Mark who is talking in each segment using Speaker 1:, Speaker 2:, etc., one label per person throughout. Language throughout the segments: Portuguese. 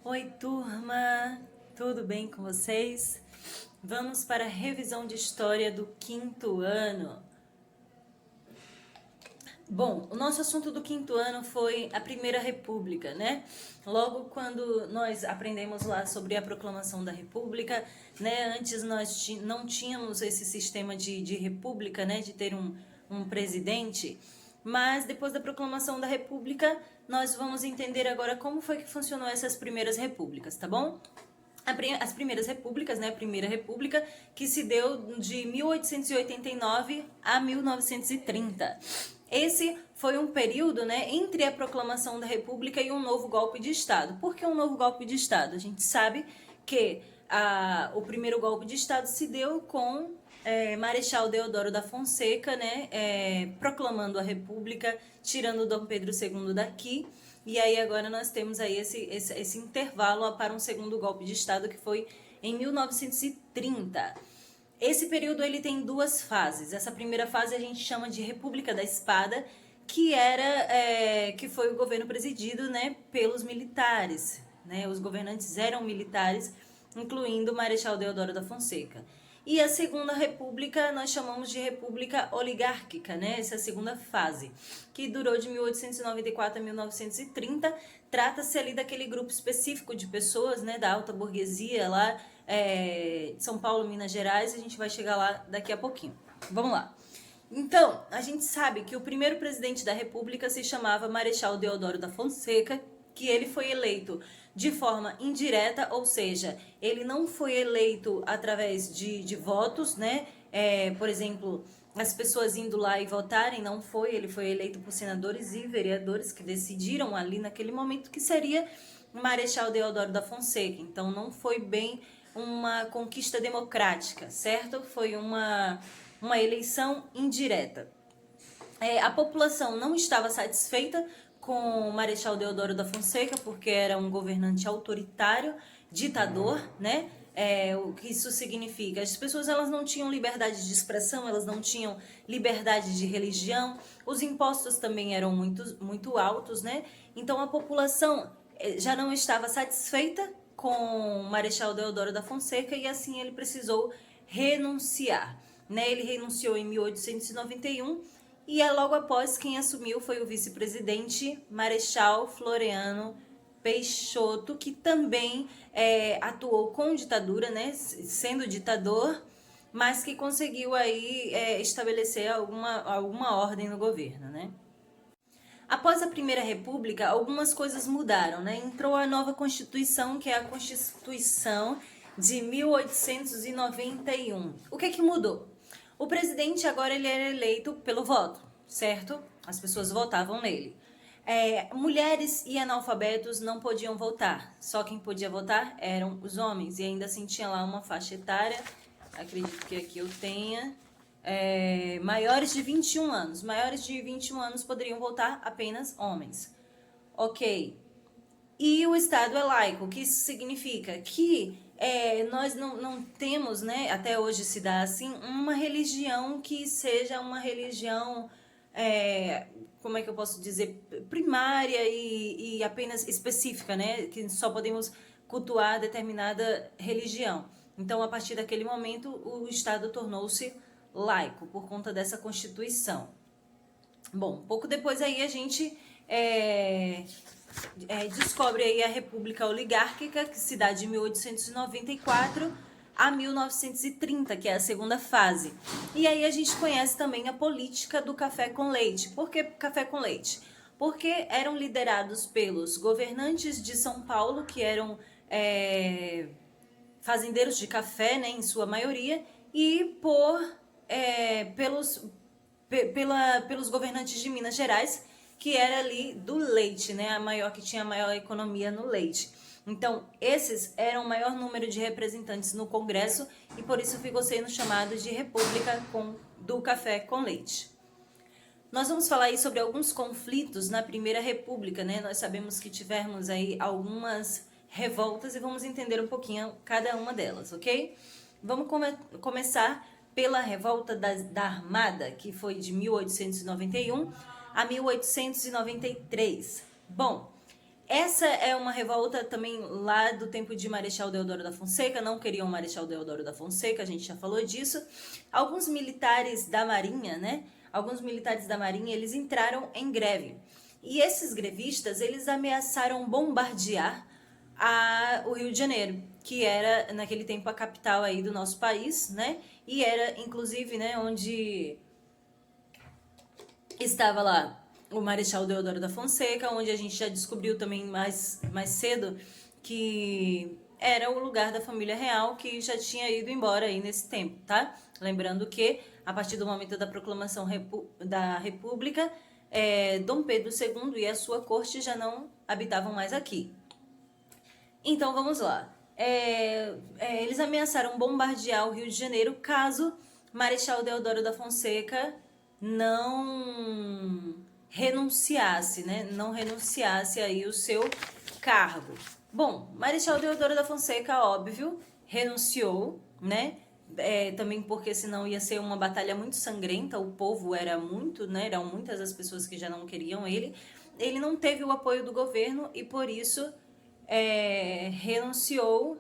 Speaker 1: Oi, turma! Tudo bem com vocês? Vamos para a revisão de história do quinto ano. Bom, o nosso assunto do quinto ano foi a Primeira República, né? Logo quando nós aprendemos lá sobre a proclamação da República, né? Antes nós não tínhamos esse sistema de república, né? De ter um presidente. Mas depois da proclamação da República, nós vamos entender agora como foi que funcionou essas primeiras repúblicas, tá bom? As primeiras repúblicas, né? A Primeira República, que se deu de 1889 a 1930. Esse foi um período, né, entre a proclamação da República e um novo golpe de Estado. Por que um novo golpe de Estado? A gente sabe que o primeiro golpe de Estado se deu com Marechal Deodoro da Fonseca, né, proclamando a República, tirando Dom Pedro II daqui. E aí agora nós temos aí esse intervalo para um segundo golpe de Estado, que foi em 1930. Esse período ele tem duas fases. Essa primeira fase a gente chama de República da Espada, que foi o governo presidido, né, pelos militares, né? Os governantes eram militares, incluindo o Marechal Deodoro da Fonseca. E a Segunda República nós chamamos de República Oligárquica, né? Essa é a segunda fase, que durou de 1894 a 1930. Trata-se ali daquele grupo específico de pessoas, né, da alta burguesia lá, de São Paulo, Minas Gerais. A gente vai chegar lá daqui a pouquinho. Vamos lá. Então, a gente sabe que o primeiro presidente da República se chamava Marechal Deodoro da Fonseca, que ele foi eleito de forma indireta, ou seja, ele não foi eleito através de votos, né? Por exemplo, as pessoas indo lá e votarem, não foi. Ele foi eleito por senadores e vereadores que decidiram ali naquele momento que seria Marechal Deodoro da Fonseca. Então, não foi bem uma conquista democrática, certo? Foi uma eleição indireta. A população não estava satisfeita com o Marechal Deodoro da Fonseca, porque era um governante autoritário, ditador, né? O que isso significa? As pessoas elas não tinham liberdade de expressão, elas não tinham liberdade de religião, os impostos também eram muito altos, né? Então a população já não estava satisfeita com o Marechal Deodoro da Fonseca e assim ele precisou renunciar, né? Ele renunciou em 1891 e logo após quem assumiu foi o vice-presidente Marechal Floriano Peixoto, que também atuou com ditadura, né, sendo ditador, mas que conseguiu aí estabelecer alguma ordem no governo, né? Após a Primeira República, algumas coisas mudaram, né? Entrou a nova Constituição, que é a Constituição de 1891. O que mudou? O presidente agora ele era eleito pelo voto, certo? As pessoas votavam nele. Mulheres e analfabetos não podiam votar. Só quem podia votar eram os homens. E ainda assim tinha lá uma faixa etária, acredito que aqui eu tenha, maiores de 21 anos. Maiores de 21 anos poderiam votar apenas homens. Ok. E o Estado é laico. O que isso significa? Que nós não temos, né, até hoje se dá assim, uma religião que seja uma religião, como é que eu posso dizer, primária e apenas específica, né, que só podemos cultuar determinada religião. Então, a partir daquele momento, o Estado tornou-se laico por conta dessa Constituição. Bom, pouco depois aí a gente descobre aí a República Oligárquica, que se dá de 1894 a 1930, que é a segunda fase. E aí a gente conhece também a política do café com leite. Por que café com leite? Porque eram liderados pelos governantes de São Paulo, que eram fazendeiros de café, né, em sua maioria, e pelos governantes de Minas Gerais, que era ali do leite, né, que tinha a maior economia no leite. Então, esses eram o maior número de representantes no Congresso e por isso ficou sendo chamado de República do Café com Leite. Nós vamos falar aí sobre alguns conflitos na Primeira República, né? Nós sabemos que tivemos aí algumas revoltas e vamos entender um pouquinho cada uma delas, ok? Vamos começar pela revolta da Armada, que foi de 1891 a 1893. Bom, Essa é uma revolta também lá do tempo de Marechal Deodoro da Fonseca, não queriam Marechal Deodoro da Fonseca, a gente já falou disso. Alguns militares da Marinha, né? Alguns militares da Marinha, eles entraram em greve. E esses grevistas, eles ameaçaram bombardear o Rio de Janeiro, que era naquele tempo a capital aí do nosso país, né? E era inclusive, né, onde estava lá o Marechal Deodoro da Fonseca, onde a gente já descobriu também mais cedo que era o lugar da família real que já tinha ido embora aí nesse tempo, tá? Lembrando que a partir do momento da proclamação da República, Dom Pedro II e a sua corte já não habitavam mais aqui. Então vamos lá. Eles ameaçaram bombardear o Rio de Janeiro caso Marechal Deodoro da Fonseca não renunciasse, né? Não renunciasse aí o seu cargo. Bom, Marechal Deodoro da Fonseca, óbvio, renunciou, né? Também porque senão ia ser uma batalha muito sangrenta, o povo era muito, né? Eram muitas as pessoas que já não queriam ele. Ele não teve o apoio do governo e por isso renunciou.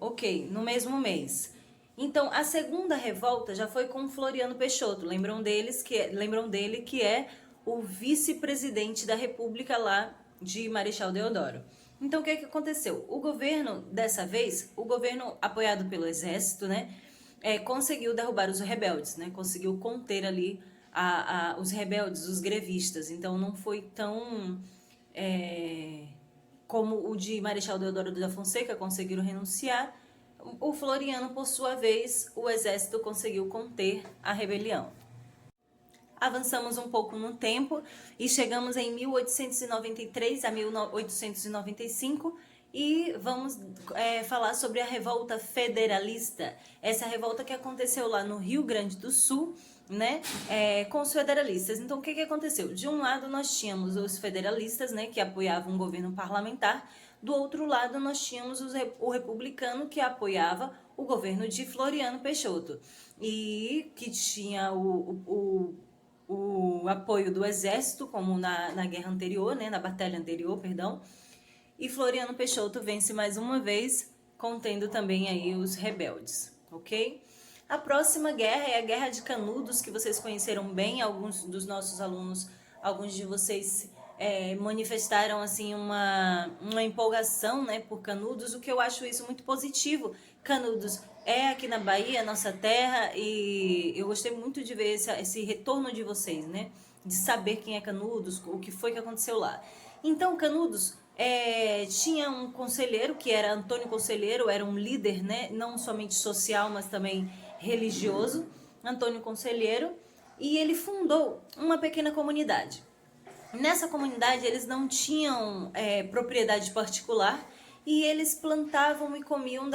Speaker 1: Ok, no mesmo mês. Então, a segunda revolta já foi com Floriano Peixoto. Lembram dele que é o vice-presidente da República lá de Marechal Deodoro. Então, o que aconteceu? O governo, dessa vez, o governo apoiado pelo exército, né, conseguiu derrubar os rebeldes, né, conseguiu conter ali os rebeldes, os grevistas. Então, não foi tão... como o de Marechal Deodoro da Fonseca conseguiram renunciar, o Floriano, por sua vez, o exército conseguiu conter a rebelião. Avançamos um pouco no tempo e chegamos em 1893 a 1895 e vamos falar sobre a Revolta Federalista. Essa revolta que aconteceu lá no Rio Grande do Sul, né, com os federalistas. Então, o que aconteceu? De um lado, nós tínhamos os federalistas, né, que apoiavam um governo parlamentar. Do outro lado, nós tínhamos o republicano, que apoiava o governo de Floriano Peixoto. E que tinha o apoio do exército, como na guerra anterior, né, na batalha anterior, perdão. E Floriano Peixoto vence mais uma vez, contendo também aí os rebeldes, ok? A próxima guerra é a Guerra de Canudos, que vocês conheceram bem, alguns dos nossos alunos, alguns de vocês manifestaram assim uma empolgação, né, por Canudos, o que eu acho isso muito positivo. Canudos é aqui na Bahia, nossa terra, e eu gostei muito de ver esse retorno de vocês, né, de saber quem é Canudos, o que foi que aconteceu lá. Então, Canudos tinha um conselheiro, que era Antônio Conselheiro, era um líder, né, não somente social, mas também religioso, Antônio Conselheiro, e ele fundou uma pequena comunidade. Nessa comunidade eles não tinham propriedade particular e eles plantavam e comiam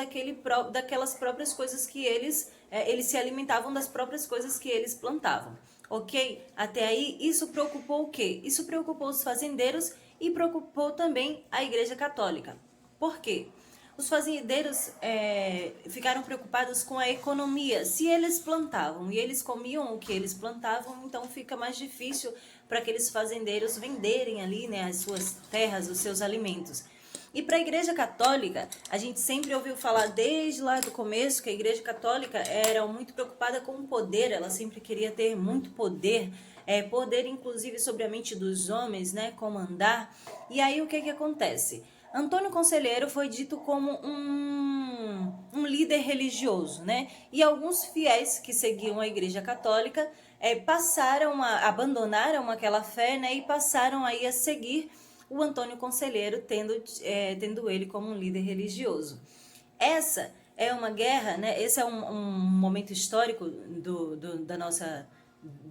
Speaker 1: daquelas próprias coisas que eles se alimentavam das próprias coisas que eles plantavam, ok? Até aí isso preocupou o quê? Isso preocupou os fazendeiros e preocupou também a Igreja Católica. Por quê? Os fazendeiros ficaram preocupados com a economia. Se eles plantavam e eles comiam o que eles plantavam, então fica mais difícil para aqueles fazendeiros venderem ali, né, as suas terras, os seus alimentos. E para a Igreja Católica, a gente sempre ouviu falar desde lá do começo que a Igreja Católica era muito preocupada com o poder, ela sempre queria ter muito poder, poder inclusive sobre a mente dos homens, né, comandar. E aí o que acontece? Antônio Conselheiro foi dito como um líder religioso, né? E alguns fiéis que seguiam a Igreja Católica abandonaram aquela fé, né? E passaram aí a seguir o Antônio Conselheiro, tendo ele como um líder religioso. Essa é uma guerra, né? Esse é um momento histórico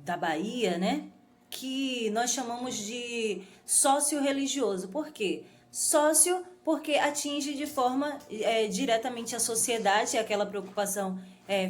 Speaker 1: da Bahia, né? Que nós chamamos de sócio-religioso. Por quê? Sócio, porque atinge de forma diretamente a sociedade, aquela preocupação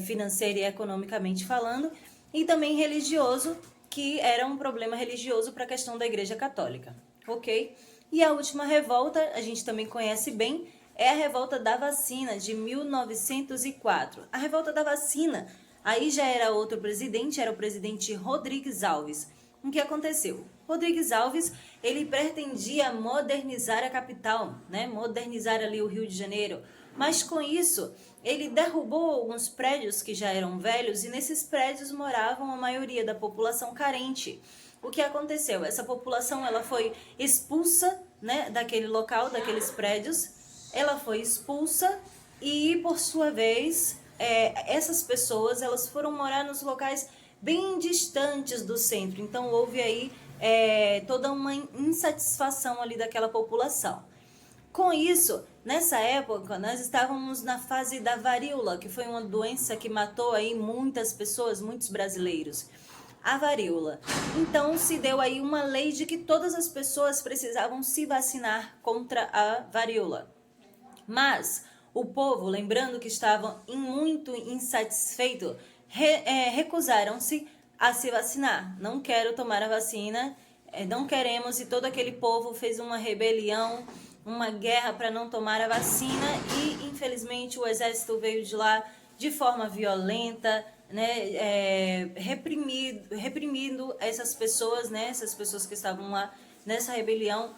Speaker 1: financeira e economicamente falando, e também religioso, que era um problema religioso para a questão da Igreja Católica, ok? E a última revolta, a gente também conhece bem, é a Revolta da Vacina, de 1904. A Revolta da Vacina, aí já era outro presidente, era o presidente Rodrigues Alves. o que aconteceu? Rodrigues Alves, ele pretendia modernizar a capital, né? Modernizar ali o Rio de Janeiro. Mas com isso, ele derrubou alguns prédios que já eram velhos e nesses prédios moravam a maioria da população carente. O que aconteceu? Essa população ela foi expulsa, né, daquele local, daqueles prédios. Ela foi expulsa e, por sua vez, essas pessoas elas foram morar nos locais bem distantes do centro. Então houve aí toda uma insatisfação ali daquela população. Com isso, nessa época, nós estávamos na fase da varíola, que foi uma doença que matou aí muitas pessoas, muitos brasileiros. A varíola. Então, se deu aí uma lei de que todas as pessoas precisavam se vacinar contra a varíola. Mas o povo, lembrando que estavam muito insatisfeito, recusaram-se a se vacinar. Não quero tomar a vacina, não queremos, e todo aquele povo fez uma rebelião, uma guerra para não tomar a vacina e, infelizmente, o exército veio de lá de forma violenta, né, reprimindo essas pessoas, né, essas pessoas que estavam lá nessa rebelião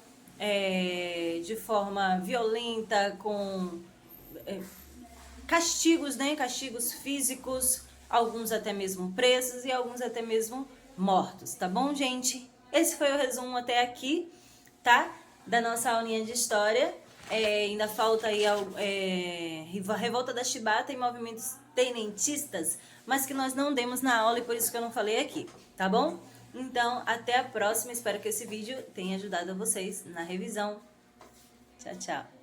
Speaker 1: de forma violenta, com castigos, né, castigos físicos, alguns até mesmo presos e alguns até mesmo mortos, tá bom, gente? Esse foi o resumo até aqui, tá? Da nossa aulinha de história. Ainda falta aí a Revolta da Chibata e movimentos tenentistas, mas que nós não demos na aula e por isso que eu não falei aqui, tá bom? Então, até a próxima. Espero que esse vídeo tenha ajudado vocês na revisão. Tchau, tchau.